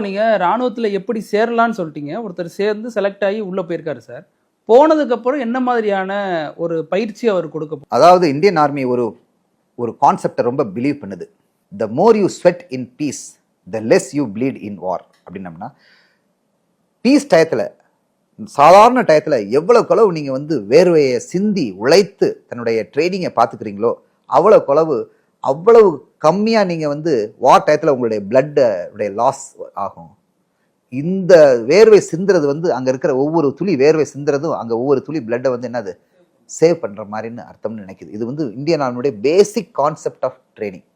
நீங்க ராணுவத்துல எப்படி சேரலாம்னு சொல்லிட்டீங்க. ஒருத்தர் சேர்ந்து செலக்ட் ஆகி உள்ள போயிருக்காரு சார். போனதுக்கு அப்புறம் என்ன மாதிரியான ஒரு பயிற்சி அவர் கொடுக்க அதாவது இந்தியன் ஆர்மி ஒரு ஒரு கான்செப்டை ரொம்ப பிலீவ் பண்ணுது. The more you sweat in peace the less you bleed in war அப்படின்னம்னா, பீஸ் டயத்தில் சாதாரண டயத்தில் எவ்வளவு அளவு நீங்கள் வந்து வேர்வையை சிந்தி உழைத்து தன்னுடைய ட்ரைனிங்கை பார்த்துக்கிறீங்களோ அவ்வளவு கம்மியாக நீங்கள் வந்து வார் டயத்தில் உங்களுடைய பிளட்டுடைய லாஸ் ஆகும். இந்த வேர்வை சிந்துறது வந்து அங்கே இருக்கிற ஒவ்வொரு துளி வேர்வை சிந்துறதும் அங்கே ஒவ்வொரு துளி பிளட்டை வந்து என்னது சேவ் பண்ணுற மாதிரின்னு அர்த்தம்னு நினைக்குது. இது வந்து இந்தியன் ஆர்மியுடைய பேசிக் கான்செப்ட் ஆஃப் ட்ரைனிங்.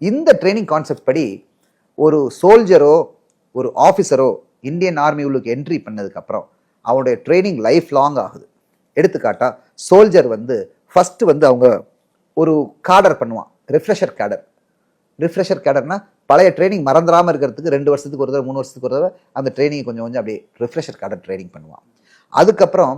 இந்த ட்ரைனிங் கான்செப்ட் படி ஒரு சோல்ஜரோ ஒரு ஆஃபீஸரோ இந்தியன் ஆர்மி உள்ளுக்கு என்ட்ரி பண்ணதுக்கப்புறம் அவனுடைய ட்ரைனிங் லைஃப் லாங் ஆகுது. எடுத்துக்காட்டா சோல்ஜர் வந்து ஃபர்ஸ்ட் வந்து அவங்க ஒரு காடர் பண்ணுவான், ரிஃப்ரெஷர் கேடர். ரிஃப்ரெஷர் கேடர்னா பழைய ட்ரைனிங் மறந்துடாமல் இருக்கிறதுக்கு 2 வருஷத்துக்கு ஒரு தடவை 3 வருஷத்துக்கு ஒரு தடவை அந்த ட்ரைனிங் கொஞ்சம் அப்படியே ரிஃப்ரெஷர் கேடர் ட்ரைனிங் பண்ணுவான். அதுக்கப்புறம்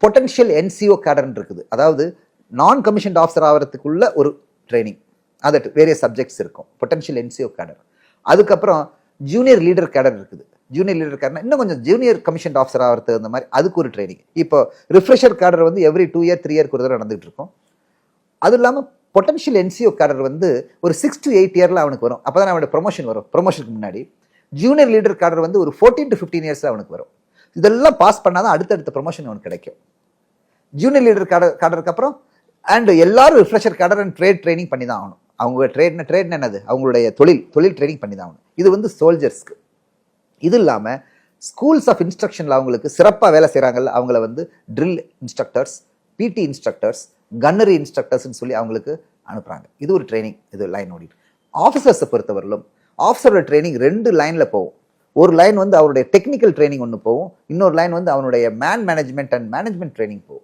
பொட்டன்ஷியல் என்சிஓ கேடர்ன்னு இருக்குது. அதாவது நான் கமிஷன்ட் ஆஃபீஸர் ஆகிறதுக்குள்ள ஒரு ட்ரைனிங், அது வேரிய சப்ஜெக்ட்ஸ் இருக்கும். பொட்டன்ஷியல் என்சிஓ கேடர். அதுக்கப்புறம் ஜூனியர் லீடர் கேடர் இருக்குது. ஜூனியர் லீடர் கேடர் இன்னும் கொஞ்சம் ஜூனியர் கமிஷன்ட் ஆஃபீஸர் ஆகிறது அந்த மாதிரி அதுக்கு ஒரு ட்ரைனிங். இப்போ ரிஃப்ரெஷர் கேடர் வந்து எவ்ரி 2 இயர் 3 இயர்க்கு ஒரு தடவை நடந்துகிட்டு இருக்கும். அது இல்லாமல் பொட்டன்ஷியல் என்சிஓ கேடர் வந்து ஒரு 6 to 8 இயர்ல அவனுக்கு வரும். அப்போ தான் அவனோட ப்ரொமோஷன் வரும். ப்ரொமோஷனுக்கு முன்னாடி ஜூனியர் லீடர் கேடர் வந்து ஒரு 14 to 15 இயர்ஸ்ல அவனுக்கு வரும். இதெல்லாம் பாஸ் பண்ணாதான் அடுத்தடுத்த ப்ரொமோஷன் அவனுக்கு கிடைக்கும். ஜூனியர் லீடர் கேடருக்கு அப்புறம் அண்ட் எல்லாரும் ரிஃப்ரெஷர் கேடர் அண்ட் ட்ரைனிங் பண்ணி தான் ஆகணும். அவங்க ட்ரேட் என்னது அவங்களுடைய தொழில் ட்ரைனிங் பண்ணி தான் ஆகணும். இது வந்து சோல்ஜர்ஸ்க்கு. இது இல்லாமல் ஸ்கூல்ஸ் ஆஃப் இன்ஸ்ட்ரக்ஷனில் அவங்களுக்கு சிறப்பாக வேலை செய்கிறாங்கல்ல, அவங்கள வந்து ட்ரில் இன்ஸ்ட்ரக்டர்ஸ், பிடி இன்ஸ்ட்ரக்டர்ஸ், கன்னரி இன்ஸ்ட்ரக்டர்ஸ்ன்னு சொல்லி அவங்களுக்கு அனுப்புகிறாங்க. இது ஒரு ட்ரைனிங். இது லைன் ஓடிட்டு ஆஃபீஸர்ஸை பொறுத்தவரையிலும் ஆஃபீஸரோட ட்ரைனிங் 2 லைனில் போகும். ஒரு லைன் வந்து அவருடைய டெக்னிக்கல் ட்ரைனிங் ஒன்று போகும், இன்னொரு லைன் வந்து அவனுடைய மேனேஜ்மெண்ட் அண்ட் மேனேஜ்மெண்ட் ட்ரைனிங் போகும்.